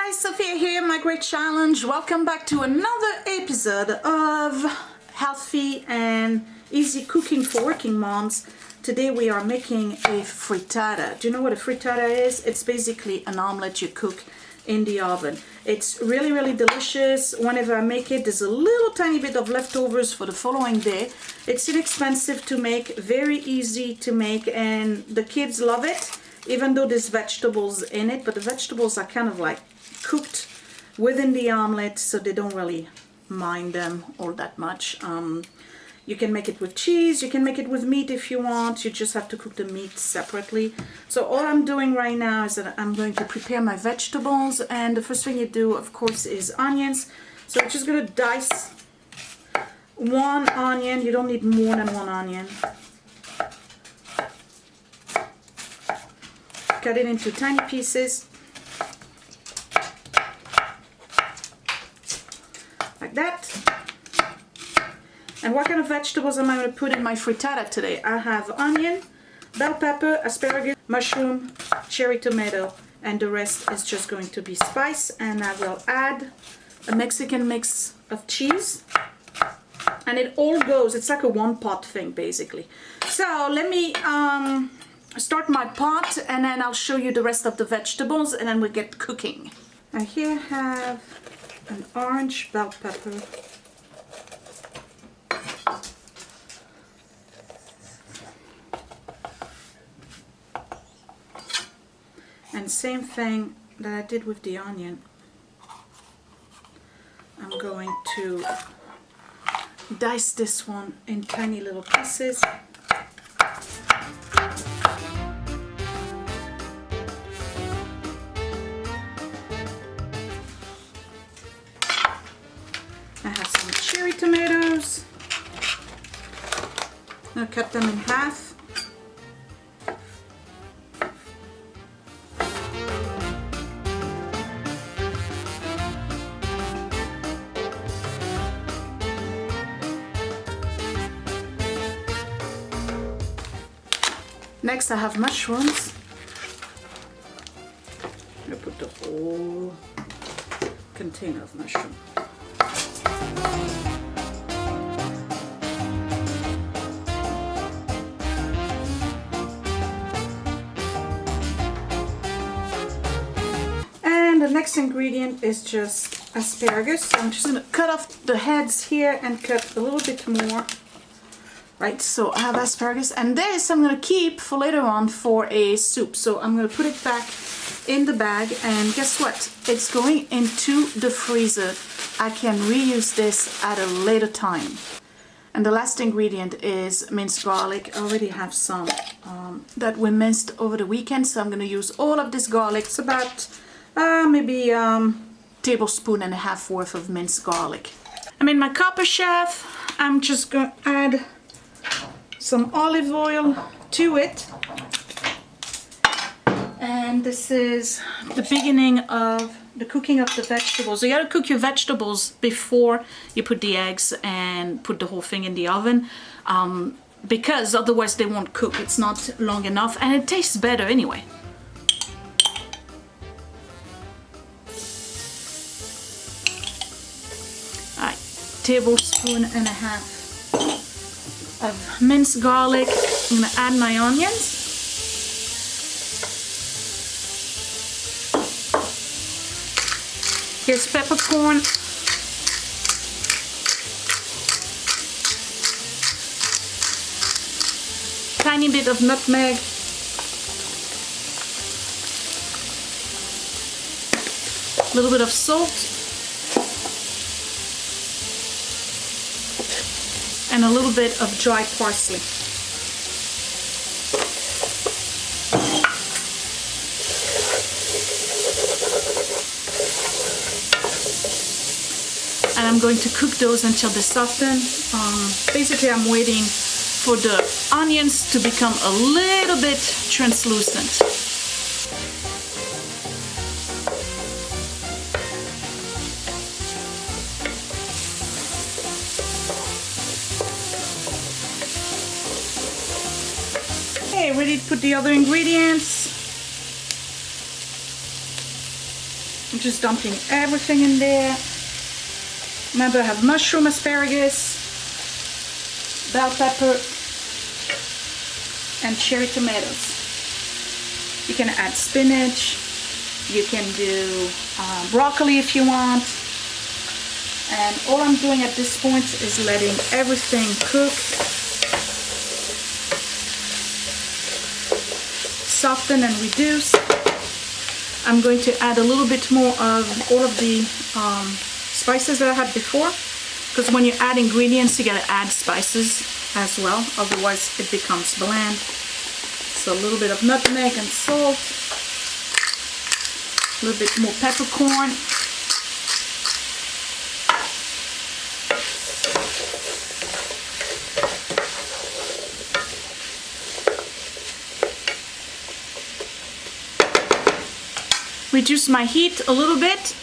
guys, Sophia here, my great challenge. Welcome back to another episode of healthy and easy cooking for working moms. Today we are making a frittata. Do you know what a frittata is? It's basically an omelet you cook in the oven. It's really delicious. Whenever I make it, there's a little tiny bit of leftovers for the following day. It's inexpensive to make, very easy to make, and the kids love it, even though there's vegetables in it, but the vegetables are kind of like cooked within the omelet, so they don't really mind them all that much. You can make it with cheese, you can make it with meat if you want. You just have to cook the meat separately. So all I'm doing right now is that I'm going to prepare my vegetables, and the first thing you do, of course, is onions. So I'm just going to dice one onion. You don't need more than one onion. Cut it into tiny pieces, like that. And what kind of vegetables am I going to put in my frittata today? I have onion, bell pepper, asparagus, mushroom, cherry tomato, and the rest is just going to be spice. And I will add a Mexican mix of cheese. And it all goes, it's like a one-pot thing basically. So let me start my pot, and then I'll show you the rest of the vegetables, and then we'll get cooking. I here have an orange bell pepper, and same thing that I did with the onion, I'm going to dice this one in tiny little pieces. I have some cherry tomatoes. I'll cut them in half. Next I have mushrooms. I put the whole container of mushroom. And the next ingredient is just asparagus. So I'm just going to cut off the heads here and cut a little bit more. Right, so I have asparagus, and this I'm going to keep for later on for a soup. So I'm going to put it back in the bag, and guess what? It's going into the freezer. I can reuse this at a later time. And the last ingredient is minced garlic. I already have some that we minced over the weekend, so I'm going to use all of this garlic. It's about maybe tablespoon and a half worth of minced garlic. I'm in my copper chef. I'm just going to add some olive oil to it, and this is the beginning of the cooking of the vegetables. So you gotta cook your vegetables before you put the eggs and put the whole thing in the oven, because otherwise they won't cook. It's not long enough, and it tastes better anyway. All right, tablespoon and a half of minced garlic. I'm going to add my onions. Here's peppercorn. Tiny bit of nutmeg. A little bit of salt. And a little bit of dry parsley. And I'm going to cook those until they soften. Basically, I'm waiting for the onions to become a little bit translucent. Okay, ready to put the other ingredients. I'm just dumping everything in there. Remember, I have mushroom, asparagus, bell pepper, and cherry tomatoes. You can add spinach. You can do broccoli if you want. And all I'm doing at this point is letting everything cook, soften and reduce. I'm going to add a little bit more of all of the spices that I had before, because when you add ingredients you gotta add spices as well, otherwise it becomes bland. So a little bit of nutmeg and salt, a little bit more peppercorn, reduce my heat a little bit.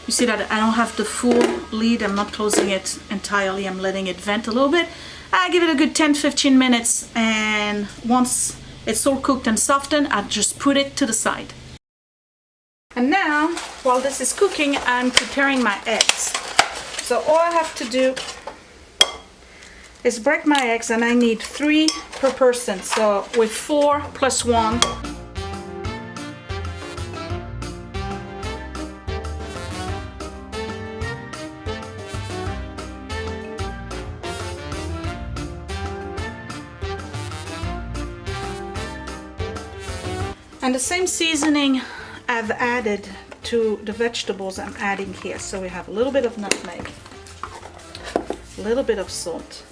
You see that I don't have the full lid, I'm not closing it entirely, I'm letting it vent a little bit. I give it a good 10-15 minutes, and once it's all cooked and softened, I just put it to the side. And now, while this is cooking, I'm preparing my eggs. So all I have to do is break my eggs, and I need 3 per person, so with 4 plus 1. And the same seasoning I've added to the vegetables I'm adding here. So we have a little bit of nutmeg, a little bit of salt,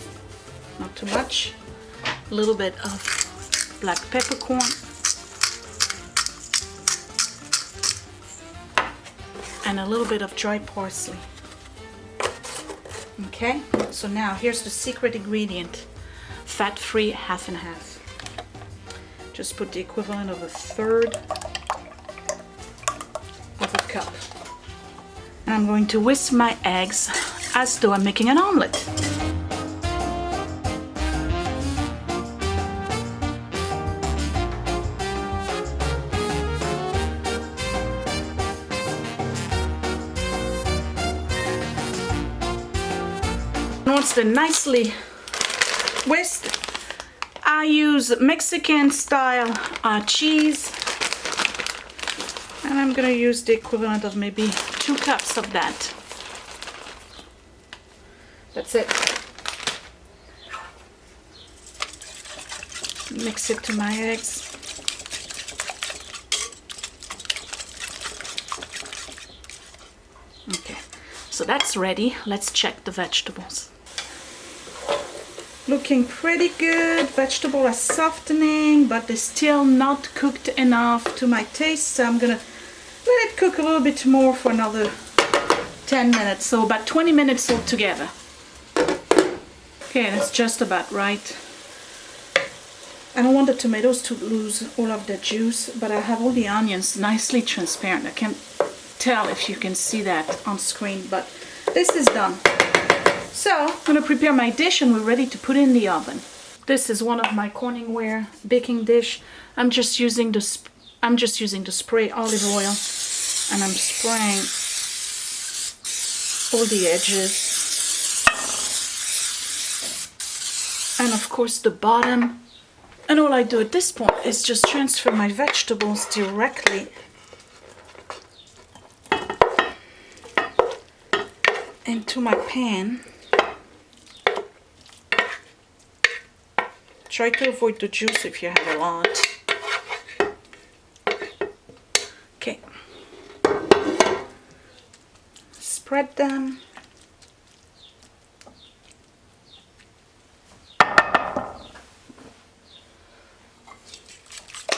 not too much, a little bit of black peppercorn, and a little bit of dry parsley. Okay, so now here's the secret ingredient, fat-free, half and half. Just put the equivalent of 1/3 of a cup. And I'm going to whisk my eggs as though I'm making an omelet. Once they're nicely whisked, I use Mexican style cheese, and I'm gonna use the equivalent of maybe 2 cups of that. That's it. Mix it to my eggs. Okay, so that's ready. Let's check the vegetables. Looking pretty good. Vegetables are softening, but they're still not cooked enough to my taste, so I'm gonna let it cook a little bit more for another 10 minutes, so about 20 minutes altogether. Okay, that's just about right. I don't want the tomatoes to lose all of their juice, but I have all the onions nicely transparent. I can't tell if you can see that on screen, but this is done. So I'm going to prepare my dish, and we're ready to put it in the oven. This is one of my Corningware baking dish. I'm just using the spray olive oil, and I'm spraying all the edges, and of course the bottom. And all I do at this point is just transfer my vegetables directly into my pan. Try to avoid the juice if you have a lot. Okay. Spread them.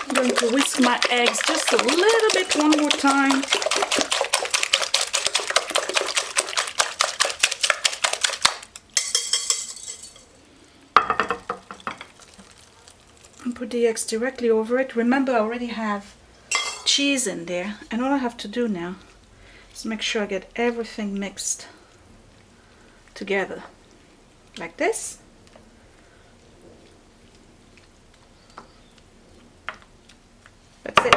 I'm going to whisk my eggs just a little bit one more time. And put the eggs directly over it. Remember, I already have cheese in there, and all I have to do now is make sure I get everything mixed together like this. That's it.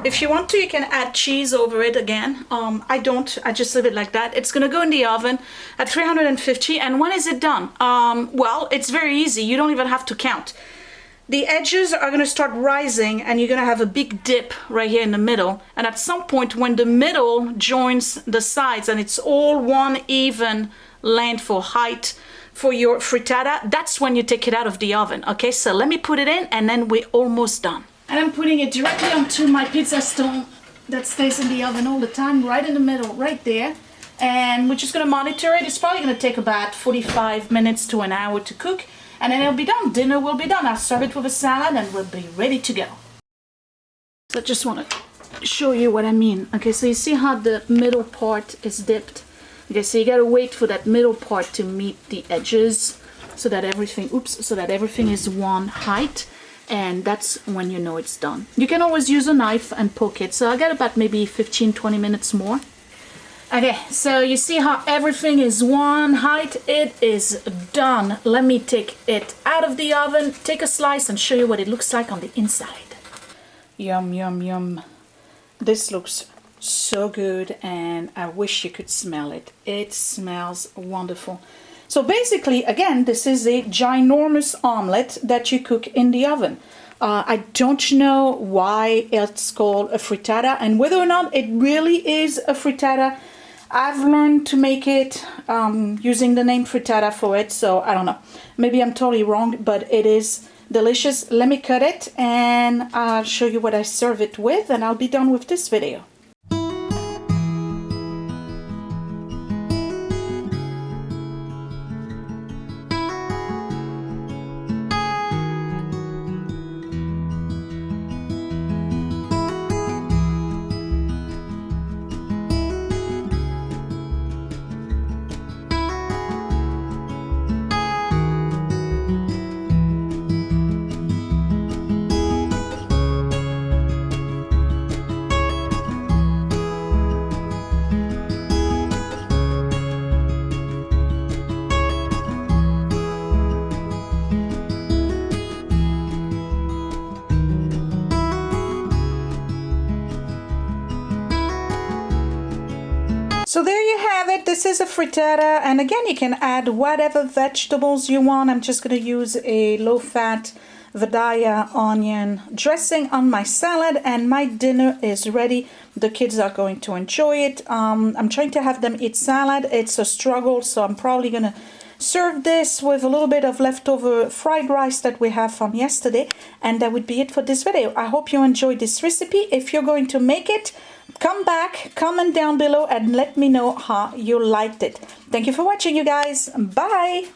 If you want to, you can add cheese over it again. I don't, I just leave it like that. It's gonna go in the oven at 350. And when is it done? Well, it's very easy. You don't even have to count. The edges are gonna start rising and you're gonna have a big dip right here in the middle. And at some point when the middle joins the sides and it's all one even length or height for your frittata, that's when you take it out of the oven. Okay, so let me put it in and then we're almost done. And I'm putting it directly onto my pizza stone that stays in the oven all the time, right in the middle, right there. And we're just gonna monitor it. It's probably gonna take about 45 minutes to an hour to cook. And then it'll be done. Dinner will be done. I'll serve it with a salad and we'll be ready to go. So I just want to show you what I mean. Okay, so you see how the middle part is dipped? Okay, so you gotta wait for that middle part to meet the edges so that everything, so that everything is one height. And that's when you know it's done. You can always use a knife and poke it. So I got about maybe 15-20 minutes more. Okay, so you see how everything is one height. It is done. Let me take it out of the oven, take a slice and show you what it looks like on the inside. Yum, yum, yum. This looks so good and I wish you could smell it. It smells wonderful. So basically, again, this is a ginormous omelet that you cook in the oven. I don't know why it's called a frittata and whether or not it really is a frittata. I've learned to make it using the name frittata for it, so I don't know. Maybe I'm totally wrong, but it is delicious. Let me cut it and I'll show you what I serve it with and I'll be done with this video. So there you have it. This is a frittata, and again you can add whatever vegetables you want. I'm just going to use a low-fat Vidaya onion dressing on my salad, and my dinner is ready. The kids are going to enjoy it. I'm trying to have them eat salad. It's a struggle, so I'm probably going to serve this with a little bit of leftover fried rice that we have from yesterday, and that would be it for this video. I hope you enjoyed this recipe. If you're going to make it, come back, comment down below and let me know how you liked it. Thank you for watching, you guys. Bye.